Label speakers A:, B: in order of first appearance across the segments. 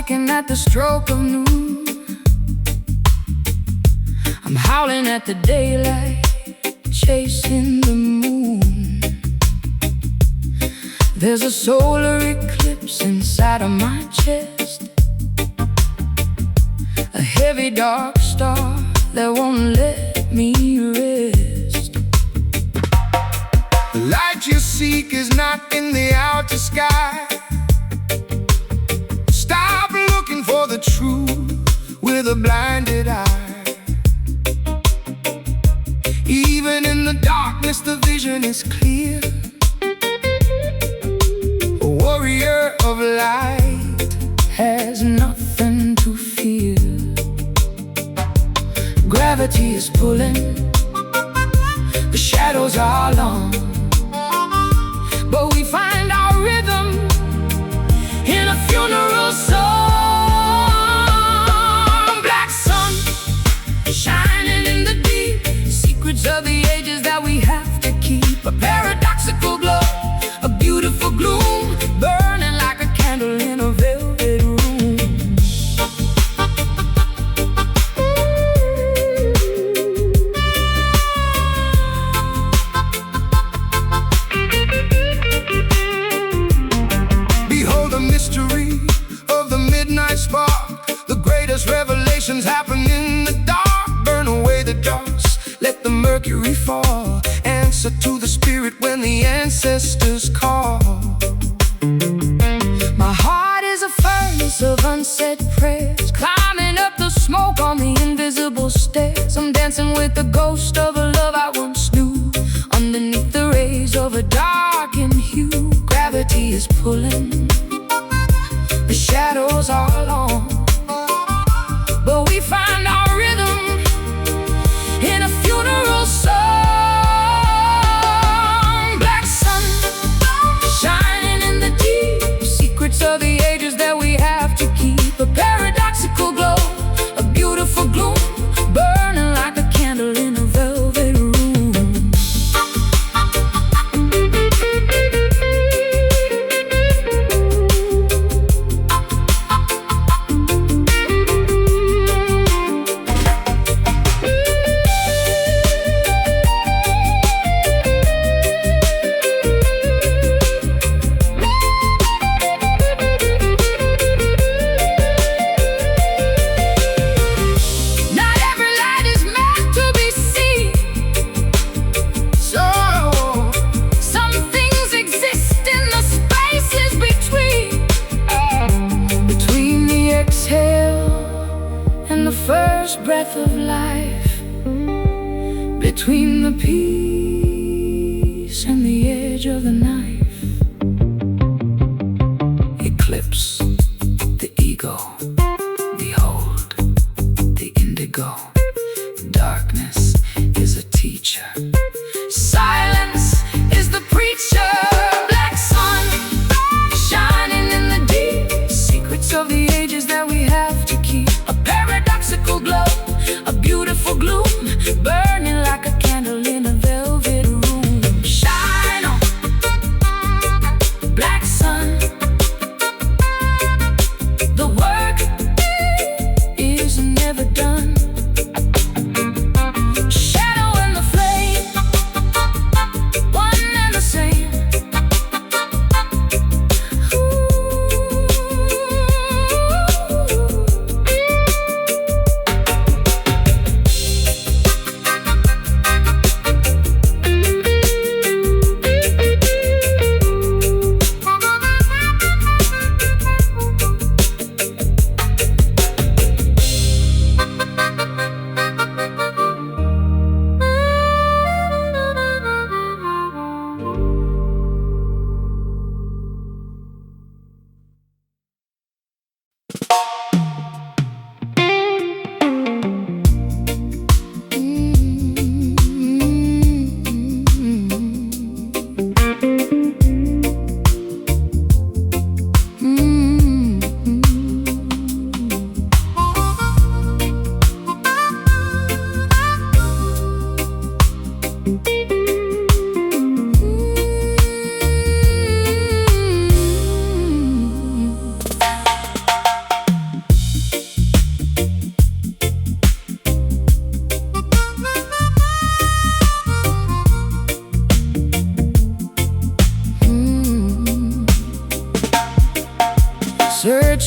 A: ticking at the stroke of noon. I'm howling at the daylight, chasing the moon. There's a solar eclipse inside of my chest, a heavy dark star that won't let me rest. The light you seek is not in the outer sky. Stop looking for the truth with a blinded eye. Even in the darkness, the vision is clear. A warrior of light has nothing to fear. Gravity is pulling, the shadows are long, but we find our rhythm in a funeral song. Black sun shining in the deep, secrets of the ages that we have to keep. A paradoxical glow, a beautiful gloom, burning like a candle in a velvet room. Behold the mystery of the midnight spark. The greatest revelations happen in the dark. Burn away the dust, let the mercury fall. Answer to the spirit when the ancestors call. My heart is a furnace of unsaid prayers, climbing up the smoke on the invisible stairs. I'm dancing with the ghost of a love I once knew, underneath the rays of a darkened hue. Gravity is pulling, the shadows are long, but we find our rhythm in a funeral song. Black sun shining in the deep, secrets of the ages that we have to keep. A paradoxical glow, a beautiful gloom, burning like a candle in a velvet room. Breath of life, between the peace and the edge of the knife. Eclipse the ego, behold the indigo. Darkness is a teacher, silence is the preacher. Black sun shining in the deep, secrets of the ages that we have to keep. A paradoxical glow, a beautiful gloom, burning like a candle in a velvet room. Shine on, black sun. The work is never done. Shadow and the flame, one and the same.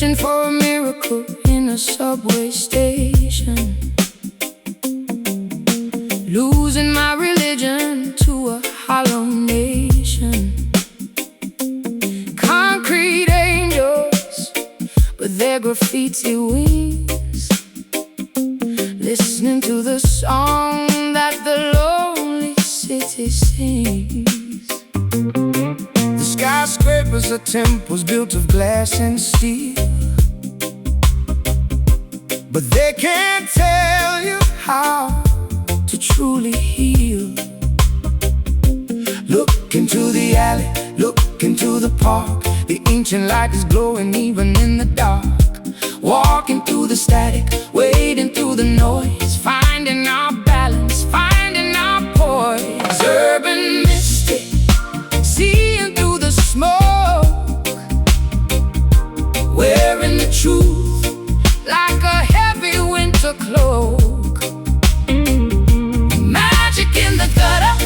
A: searching for a miracle in a subway station, losing my religion to a hollow nation. Concrete angels, but they're graffiti wings, listening to the song that the lonely city sings. The skyscrapers are temples built of glass and steel, but they can't tell you how to truly heal. Look into the alley, look into the park. The ancient light is glowing even in the dark. Walking through the static, wading through the noise, finding our balance, finding our poise. Urban mystic, seeing through the smoke, wearing the truth like a heavy winter cloak. Magic in the gutter,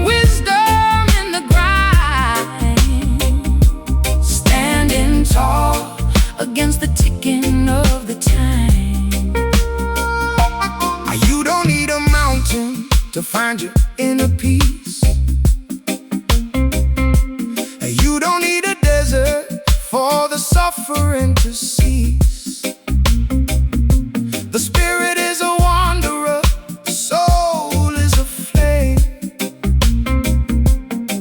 A: wisdom in the grind, standing tall against the ticking of the time. You don't need a mountain to find your inner peace. You don't need a desert for the suffering to cease. The spirit is a wanderer, the soul is a flame.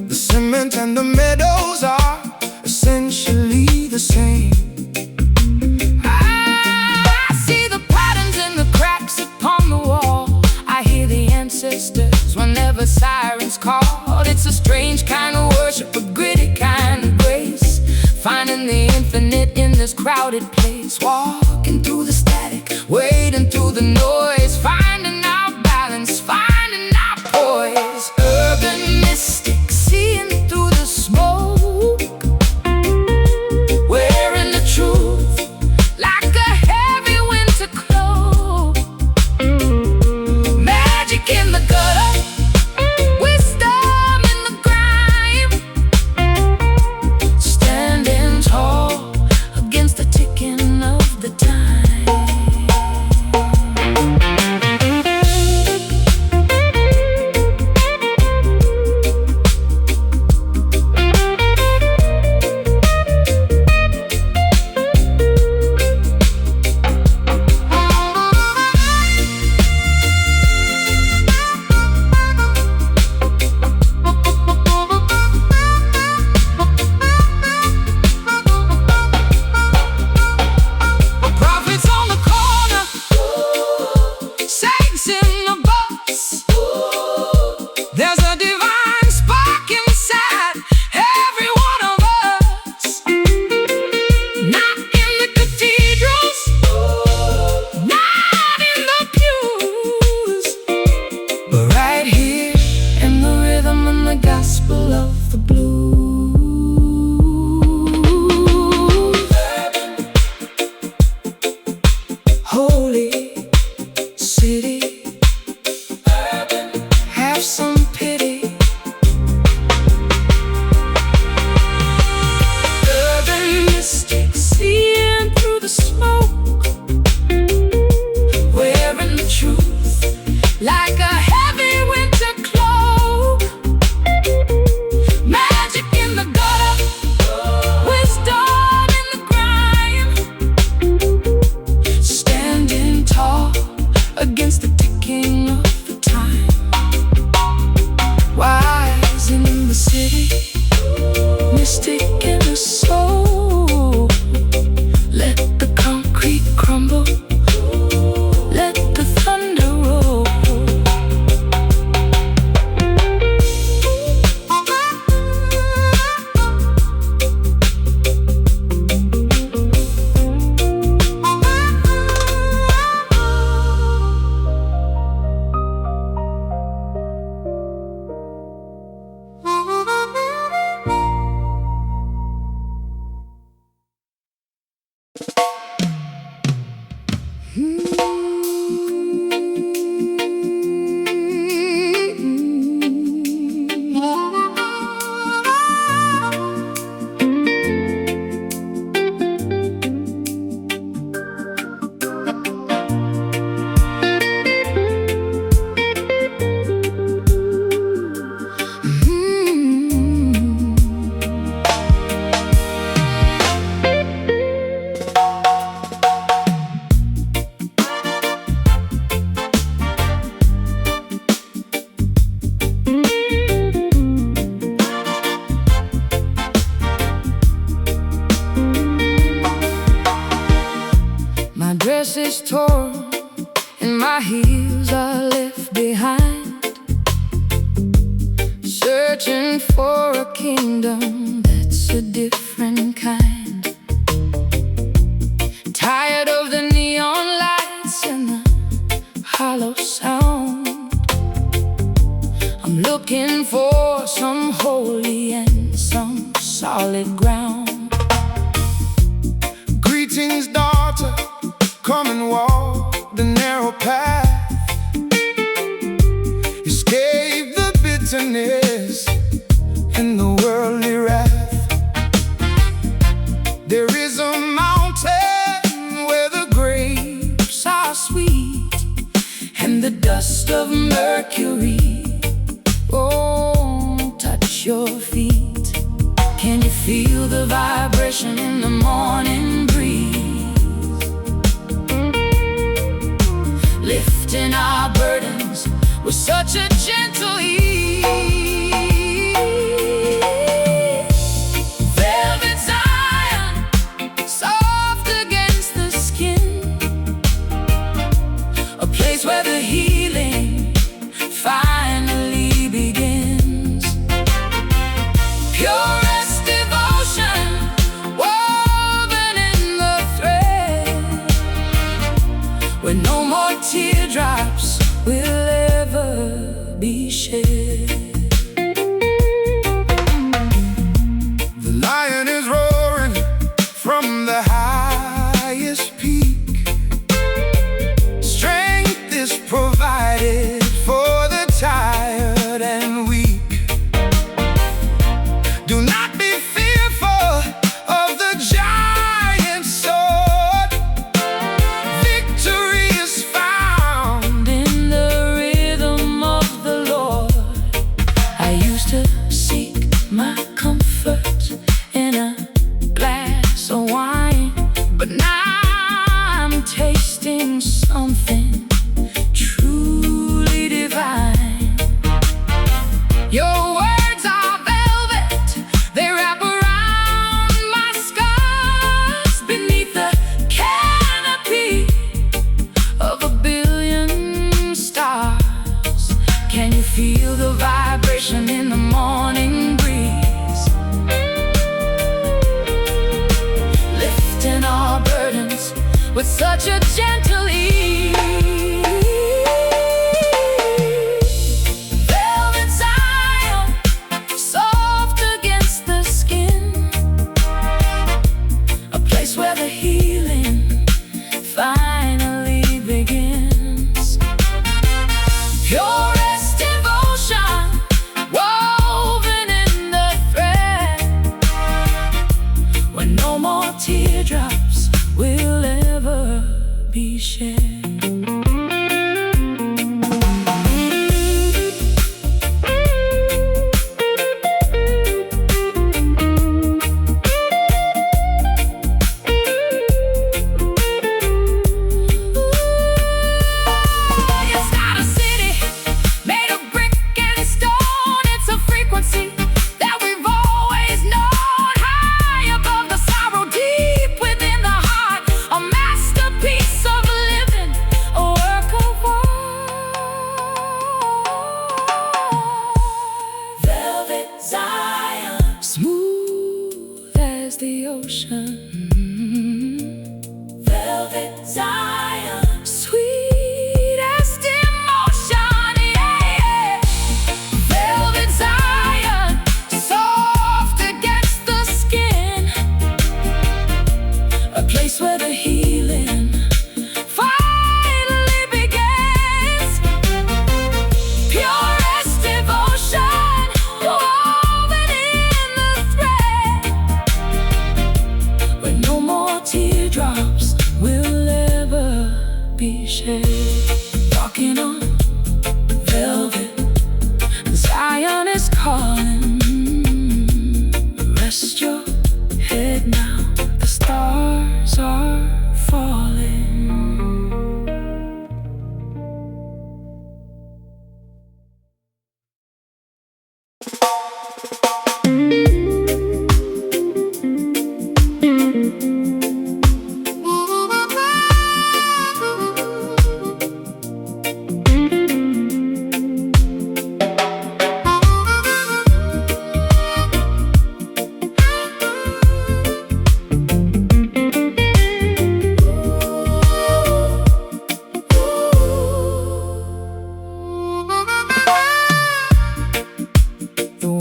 A: The cement and the meadows are essentially the same. Whenever sirens call, it's a strange kind of worship, a gritty kind of grace, finding the infinite in this crowded place. Walking through the static, wading through the noise, finding our balance, finding our poise. Urban mystic, seeing through the smoke, wearing the truth like a heavy winter cloak. Magic in the gutter, wisdom in the grime, standing tall against the ticking of the time. There's a divine spark inside every one of us. Not in the cathedrals, not in the pews, but right here in the rhythm and the gospel of the blues. Holy city, have some pity. Urban mystic, seeing through the smoke, wearing the truth like a heavy winter cloak. Magic in the gutter, wisdom in the grime, standing tall against the ticking of the time. Wise in the city, mystic in the soul. Let the concrete crumble, let the thunder roll. looking for a kingdom that's a different kind. Tired of the neon lights and the hollow sound. I'm looking for some holy and some solid ground.
B: Greetings, daughter, come and walk the narrow path. Escape the bitterness and the worldly wrath. There is a mountain where the grapes are sweet, and the dust of Mercury won't touch your feet. Can you feel the vibration in the morning breeze? Lifting our burdens with such a gentle ease. Velvet Zion, soft against the skin, a place where the healing finally begins. Purest devotion woven in the thread, where no more teardrops will ever be shed. The lion is roaring from the highest peak. Strength is provided for the tired and weak. Do not be fearful of the giant sword. Victory is found in the rhythm of the Lord. I used to seek my comfort in a glass of wine, but now I'm tasting something truly divine. Your words are velvet, they wrap around my scars. Beneath the canopy of a billion stars, can you feel the vibration in the morning breeze? Lifting our burdens with such a gentle ease. Velvet Zion, soft against the skin, a place where the healing finally begins. Purest devotion woven in the thread, where no more teardrops will ever be shed. It's not a city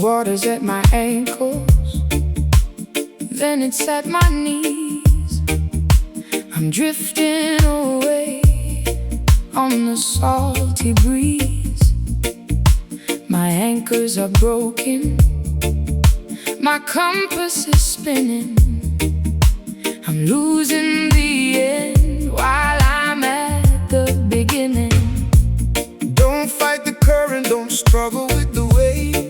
B: water's at my ankles, then it's at my knees. I'm drifting away on the salty breeze. My anchors are broken, my compass is spinning. I'm losing the end while I'm at the beginning.
C: Don't fight the current, don't struggle with the wave.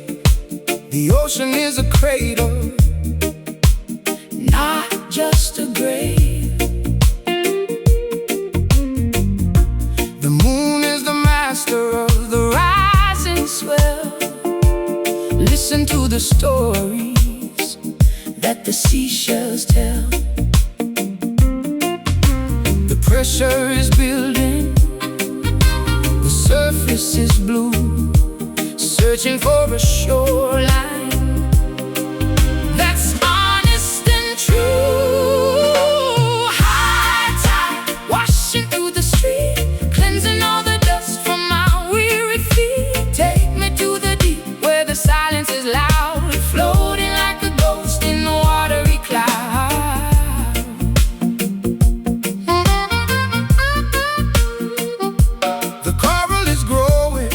C: The ocean is a cradle,
B: not just a grave.
C: the moon is the master of
B: The rising swell, listen to the stories that the seashells tell.
C: the pressure is building,
B: The surface is blue,
C: searching for a shoreline
B: that's honest and true. High tide washing through the street, cleansing all the dust from my weary feet. Take me to the deep where the silence is loud, floating like a ghost in a watery cloud.
C: The coral is growing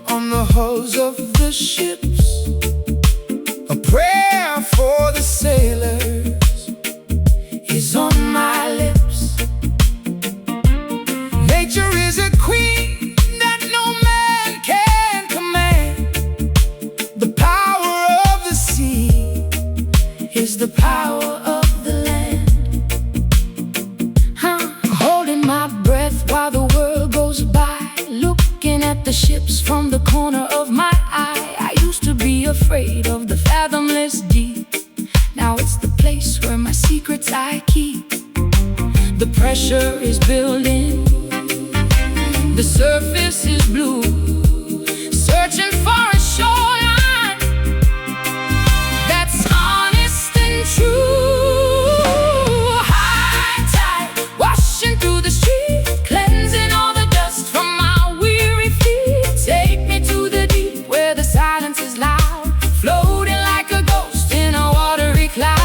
C: on the hulls of the ships, a prayer for the sailors
B: Is on my lips.
C: Nature is a queen that no man can command. The power of the sea
B: Is the power of the land. Holding my breath while the world goes by, looking at the ships from the corner of my eye. I used to be afraid of the fathomless deep. Now it's the place where my secrets I keep. The pressure is building, the surface is blue, searching for a shoreline that's honest and true. High tide washing through the street, cleansing all the dust from my weary feet. Take me to the deep where the silence is loud, floating like a ghost in a watery cloud.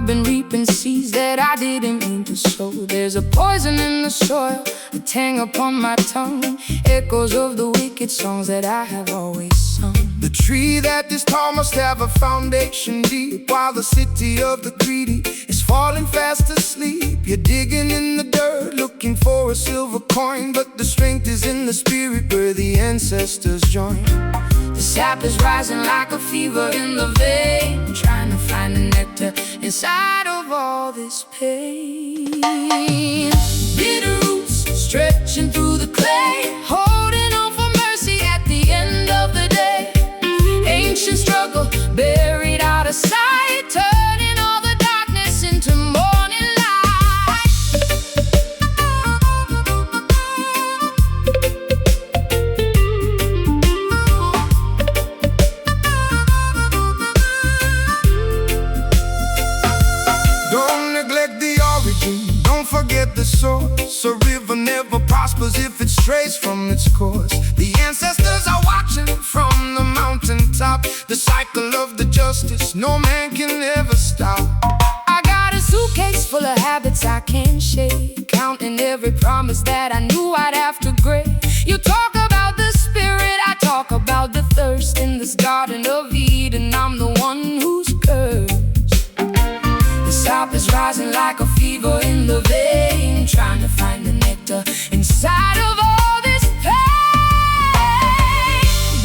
B: I've been reaping seeds that I didn't mean to sow. There's a poison in the soil, a tang upon my tongue, echoes of the wicked songs that I have always sung.
C: The tree that is tall must have a foundation deep, while the city of the greedy is falling fast asleep. You're digging in the dirt, looking for a silver coin, but the strength is in the spirit where the ancestors join.
B: The sap is rising like a fever in the vein, trying to find the nectar inside of all this pain. Bitter roots stretching through the clay, holding on for mercy at the end of the day. Ancient struggle buried out of sight, turning all the darkness into morning light.
C: Don't neglect the origin, don't forget the source. A river never prospers if it strays from its course. The ancestors are watching from the mountaintop, the cycle of the justice no man can ever stop.
B: I got a suitcase full of habits I can't shake, counting every promise that I knew I'd have to break. You talk about the spirit, I talk about the thirst. In this garden of Eden, I'm the one who's cursed. The sap is rising like a fever in the vein, trying to find the nectar inside of all this pain.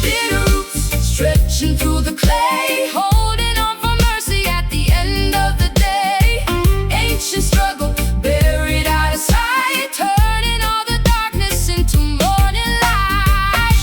B: Bitter roots stretching through the clay, holding on for mercy at the end of the day. Ancient struggle buried out of sight, turning all the darkness into morning light.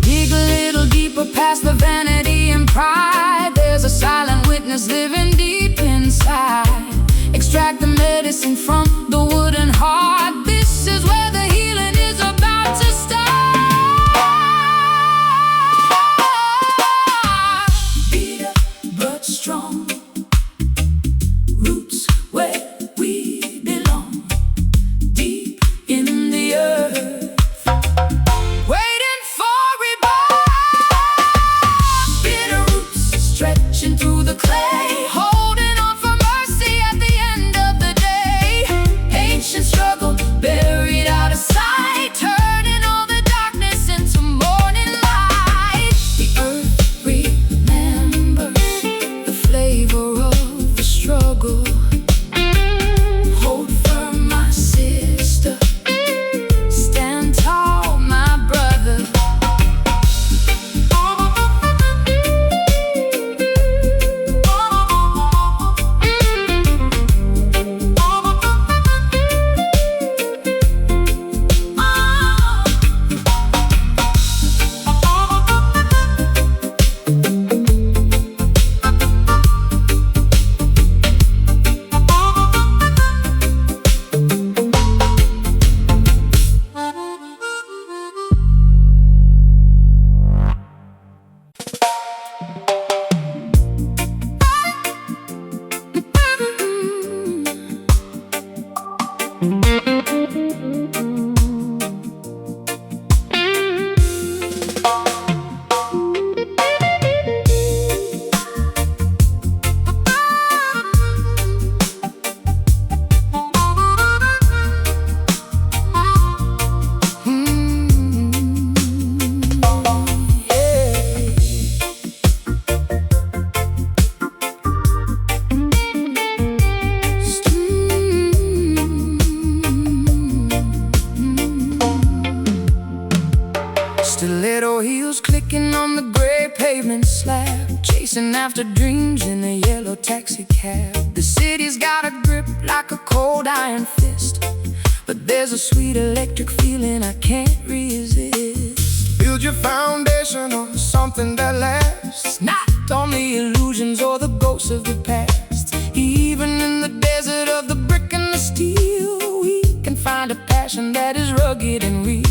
B: Dig a little deeper past the vanity and pride. There's a silent witness living deep inside. Extract the medicine from the wooden heart. This is where the healing is about to start. Bitter but strong, roots where we belong, deep in the earth, waiting for rebirth. Bitter roots stretching through the clay, holding on for mercy at the end of the day. Ancient struggle buried out of sight, turning all the darkness into morning light. The earth remembers the flavor of the struggle. Hold firm, my sister. Stand tall, my brother. Stiletto heels clicking on the gray pavement slab, chasing after dreams in a yellow taxi cab. The city's got a grip like a cold iron fist, but there's a sweet electric feeling I can't resist.
C: Build your foundation on something that lasts,
B: Not on the illusions or the ghosts of the past. Even in the desert of the brick and the steel, passion that is rugged and real.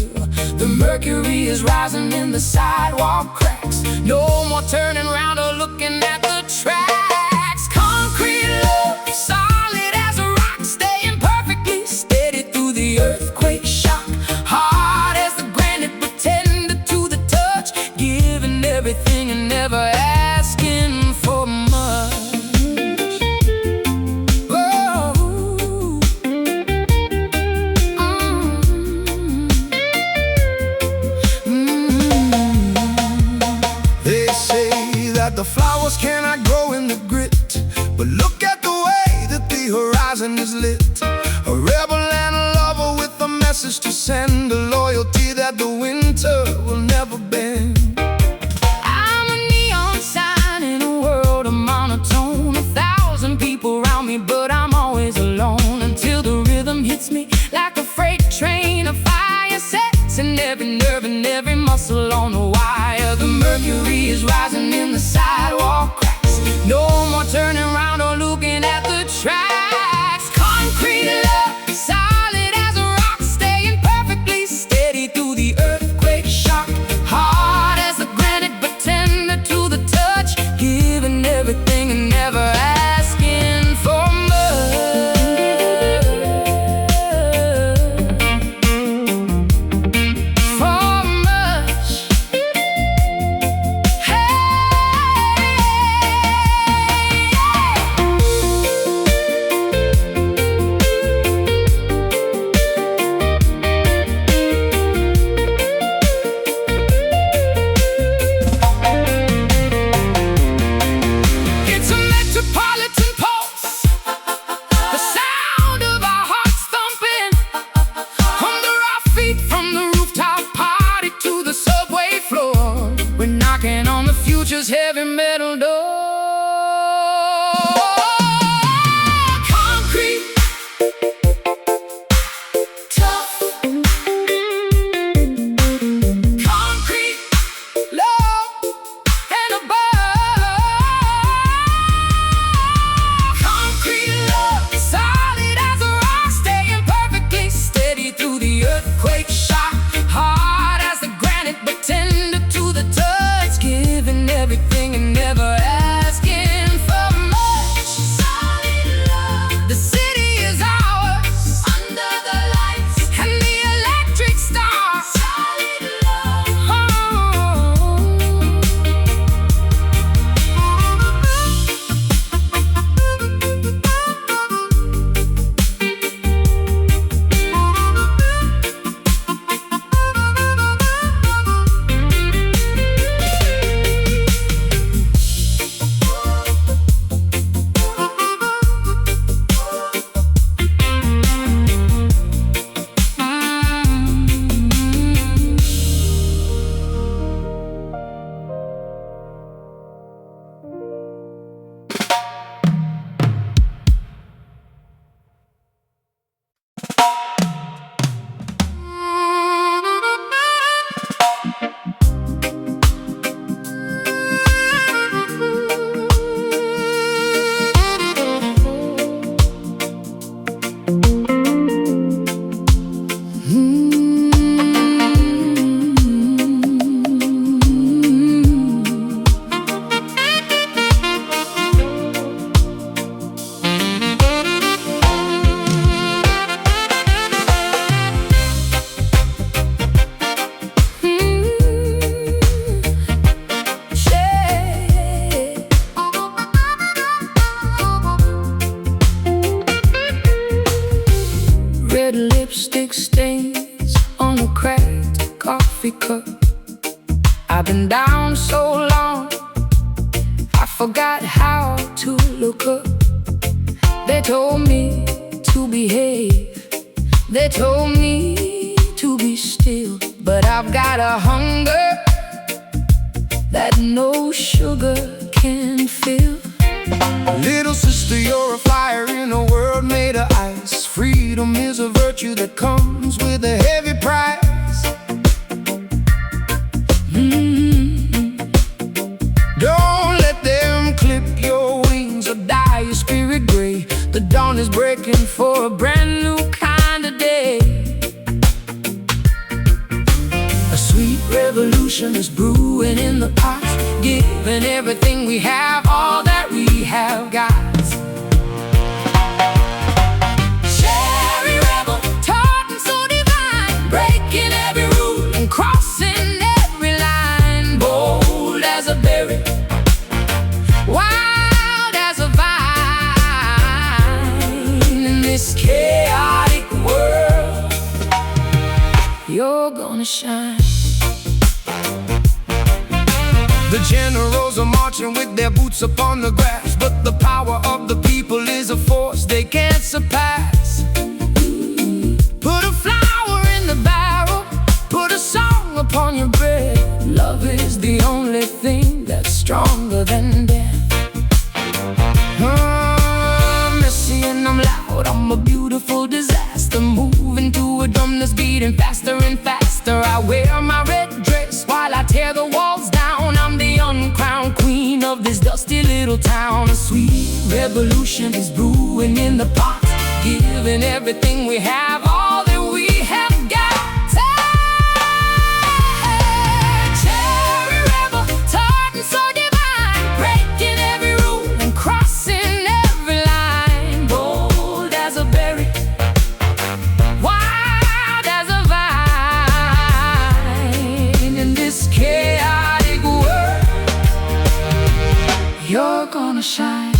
B: The mercury is rising in the sidewalk cracks. No more turning around or looking at the tracks. Concrete love, solid as a rock, staying perfectly steady through the earthquake shock. Hard as the granite, but tender to the touch, giving everything and never asking for much.
C: The flowers cannot grow in the grit, but look at the way that the horizon is lit. A rebel and a lover with a message to send, a loyalty that the winter will never bend.
B: I'm a neon sign in a world of monotone. 1,000 people around me, but I'm always alone, until the rhythm hits me like a freight train. A fire sets in every nerve and every muscle on the wire. The mercury is rising in the sidewalk cracks. No more turning around or looking at the tracks. Concrete love, solid as a rock, staying perfectly steady through the earthquake shock. Hard as the granite, but tender to the touch, giving everything and never asking for heavy metal door. Concrete, tough. Concrete, love, and above. Concrete love, solid as a rock, staying perfectly steady through the earthquake shock. Hard as the granite, but tender to the touch, giving everything and never asking for much. Solid love, the city is ours, under the lights and the electric star. Solid love, red lipstick stains on a cracked coffee cup. I've been down so long, I forgot how to look up. They told me to behave, they told me to be still, but I've got a hunger that no sugar can fill.
C: Little sister, you're a fire in a world made of ice. Freedom is a virtue that comes with a heavy price. Don't let them clip your wings or dye your spirit gray. The dawn is breaking for a brand new kind of day.
B: giving everything we have, all that we have got. Cherry rebel, taught and so divine, breaking every rule and crossing every line. Bold as a berry, wild as a vine. In this chaotic world, you're gonna shine.
C: The generals are marching with their boots upon the grass, but the power of the people is a force they can't surpass. Put a flower in the barrel, put a song upon your bread. Love is the only thing that's stronger than death. I'm messy and I'm loud, I'm a beautiful disaster, moving to a drum that's beating faster and faster. I wear my red dress while I tear the walls down. I'm the uncrowned queen of this dusty little town. A sweet revolution is brewing in the pot, giving everything we have, all that we have got. Cherry rebel, taught and so divine, breaking every rule and crossing every line. Bold as a berry, wild as a vine. In this chaotic world, you're gonna shine.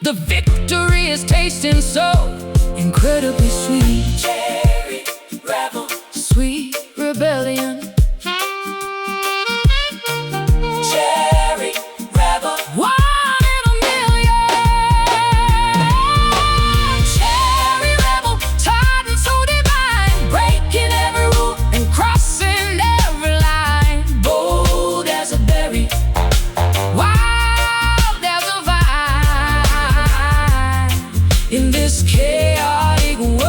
C: The victory is tasting so incredibly sweet. Cherry rebel, sweet rebellion. Cherry rebel, one in a million. Cherry rebel, taught and so divine, breaking every rule and crossing every line. Bold as a berry, wild as a vine. In this chaotic world,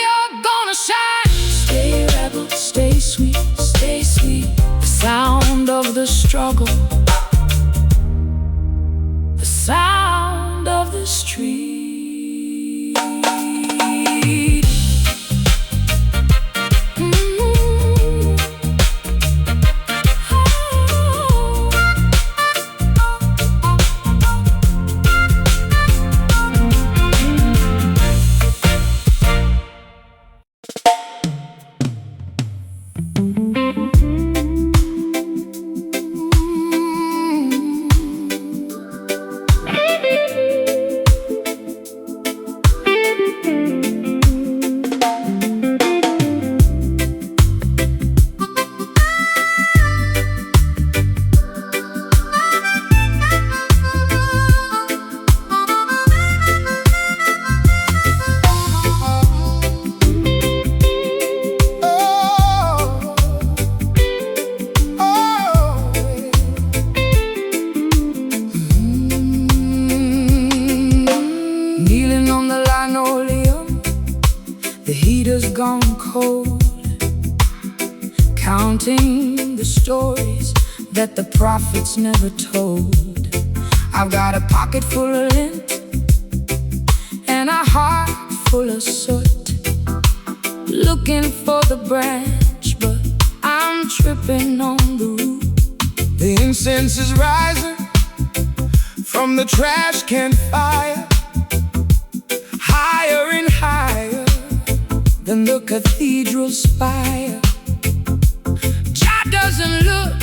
C: you're gonna shine. Stay rebel, stay sweet, stay sweet. The sound of the struggle, the sound of the street. The heater's gone cold, counting the stories that the prophets never told. I've got a pocket full of lint and a heart full of soot, looking for the branch, but I'm tripping on the root. The incense is rising from the trash can fire, higher and higher than the cathedral spire. Jah doesn't look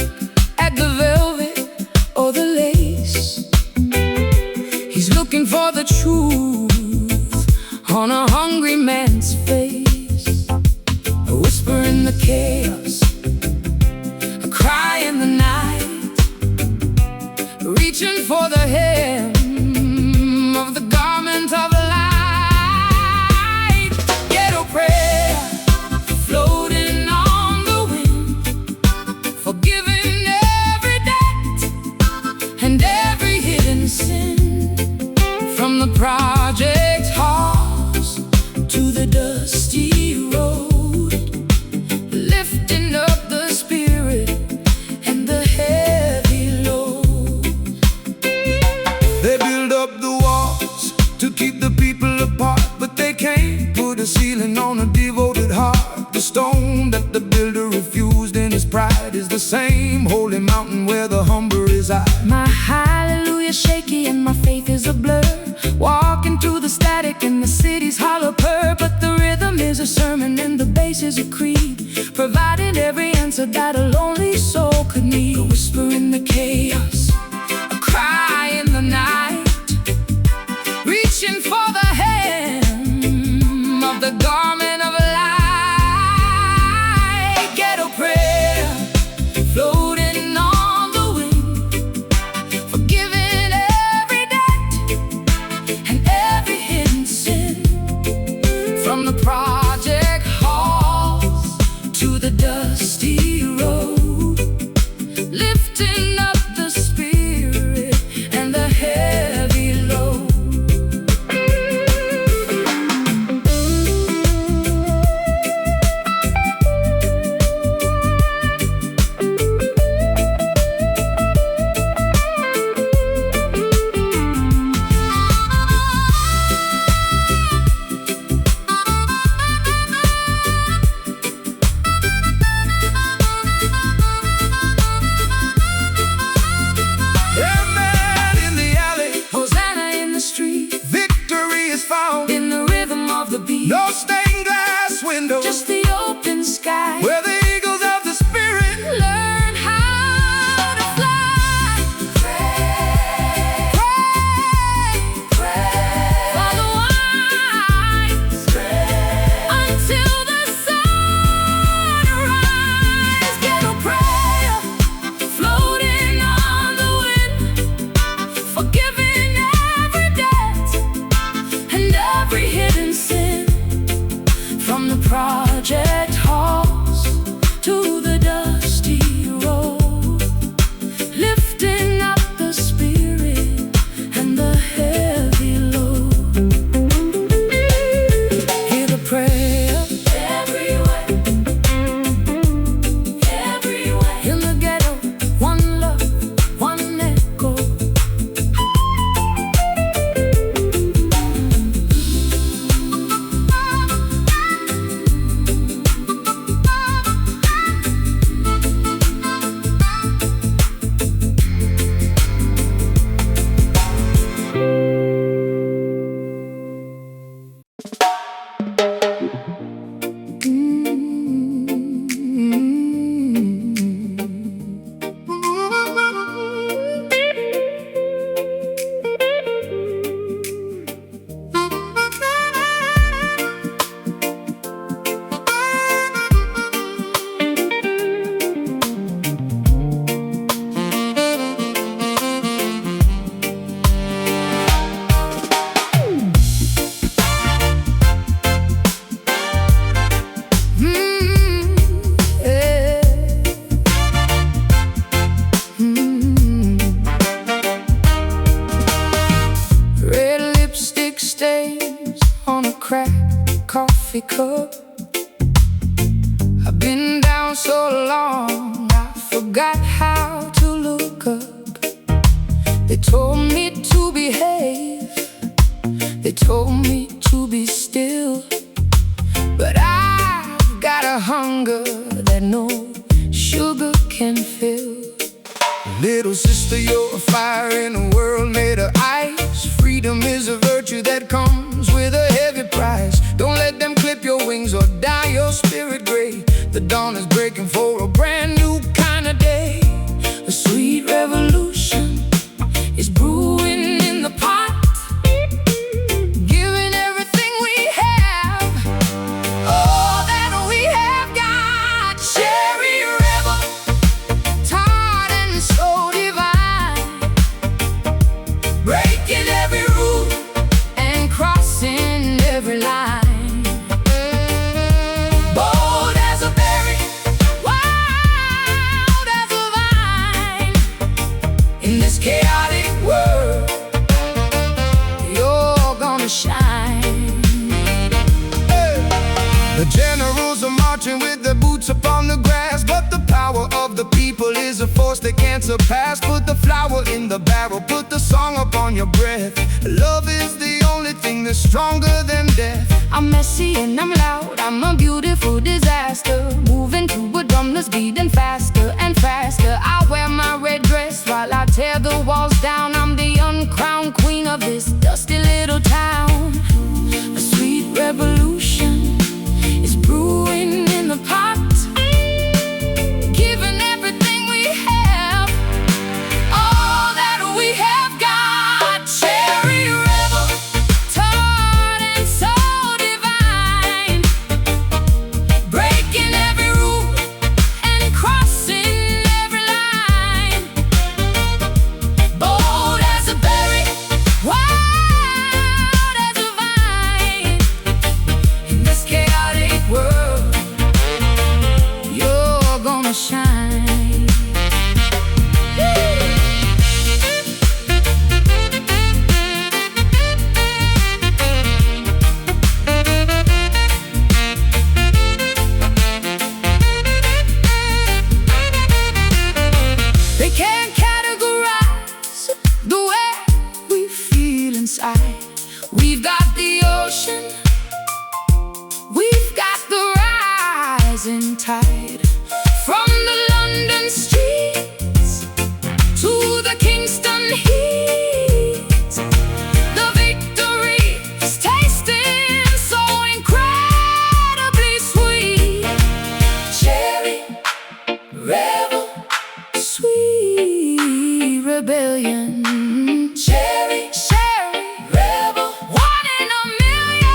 C: at the velvet or the lace. He's looking for the truth on a hungry man's face. A whisper in the chaos, a cry in the night, reaching for the hem of the garment of light. Ghetto prayer
B: is shaky and my faith is a blur. Walking through the static in the city's hollow purr. But the rhythm is a sermon and the bass is a creed, providing every answer that a lonely soul could need. A whisper in the chaos, a cry in the night, reaching for the hem of the garment of light. Ghetto prayer floating on the wind, forgiving every debt and every hidden sin. From the project halls to the dusty road, lifting up the spirit and the heavy load. In the rhythm of the beat,
C: no stained glass window,
B: just the open sky,
C: where the eagles of the spirit
B: learn how to fly. Pray, pray for the wise, until the sun rise. Ghetto prayer floating on the wind, forgiving every debt and every hidden sin. From the project halls to the dusty road, lifting up the spirit and the heavy load. Hear the prayer everywhere, everywhere. In the ghetto, one love, one echo. Red lipstick stains on a cracked coffee cup. I've been down so long, I forgot how to look up. They told me to behave, they told me to be still, but I've got a hunger that no sugar can fill.
C: Little sister, you're a fire in a world made of ice. Freedom is a virtue that comes with a heavy price. Don't let them clip your wings or dye your spirit gray. The dawn is breaking for a brand new kind of day.
B: A sweet revolution is brewing in the pot, giving everything we have, all that we have got. Cherry rebel, tart and so divine, breaking every rule and crossing every line. Bold as a berry, wild as a vine. In this chaotic world, you're gonna shine.
C: The generals are marching with their boots upon the grass, but the power of the people is a force they can't surpass. Put the flower in the barrel, put the song upon your breath. Love is the only thing that's stronger than death.
B: I'm messy and I'm loud, I'm a beautiful disaster, moving to a drumless beat and faster and faster. I wear my red dress while I tear the walls down. I'm the inside. We've got the ocean, we've got the rising tide. From the London streets to the Kingston heat, the victory is tasting so incredibly sweet. Cherry, rebel, sweet rebellion. Cherry, cherry, rebel, one in a million.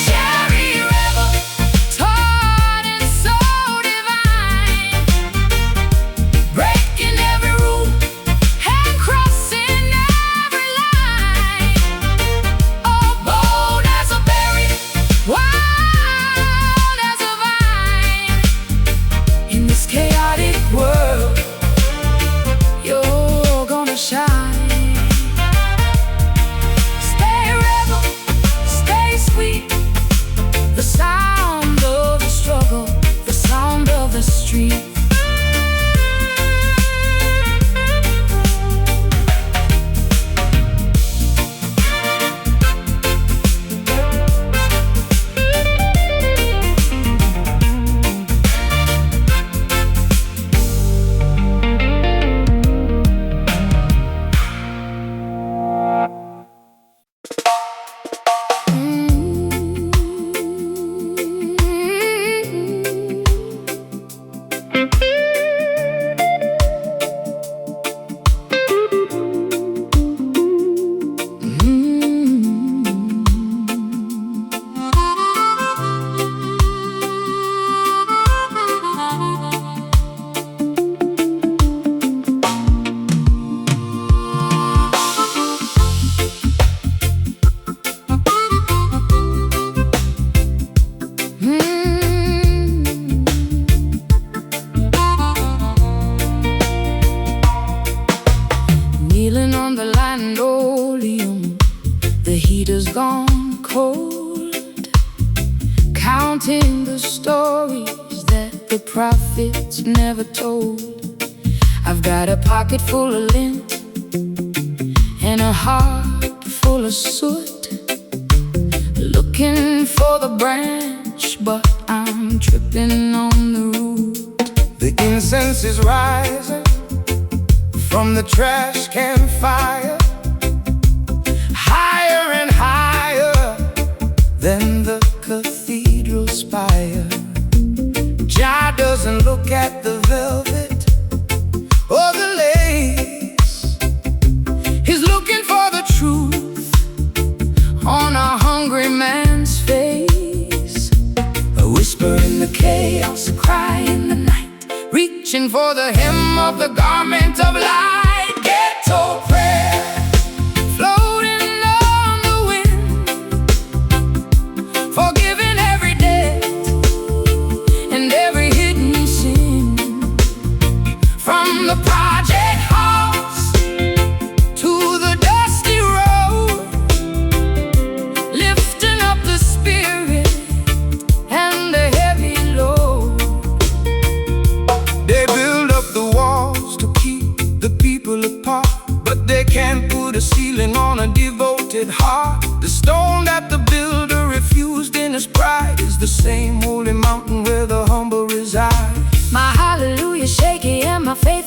B: Cherry rebel, taught and so divine, breaking every rule and crossing every line. Oh, bold as a berry, wild as a vine. In this chaotic world, you're gonna shine. Stay rebel, stay sweet. The sound of the struggle, the sound of the street. Kneeling on the linoleum, the heater's gone cold, counting the stories that the prophets never told. I've got a pocket full of lint and a heart full of soot, looking for the branch, but I'm tripping on the root.
C: The incense is rising from the trash can fire, higher and higher than the cathedral spire. Jah doesn't look at the velvet or the lace, he's looking for the truth on a hungry man's face. A whisper in the chaos, a cry in the night, reaching for the hem of the garment of light. Ghetto prayer floating on the wind, forgiving every debt and every hidden sin. From the project house to the dusty road, lifting up the spirit and the heavy load. They build up the walls to keep the people apart, but they can't put a ceiling on a devoted heart. The stone that the builder refused in his pride is the same holy mountain where the humble reside.
B: My hallelujah shaky and my faith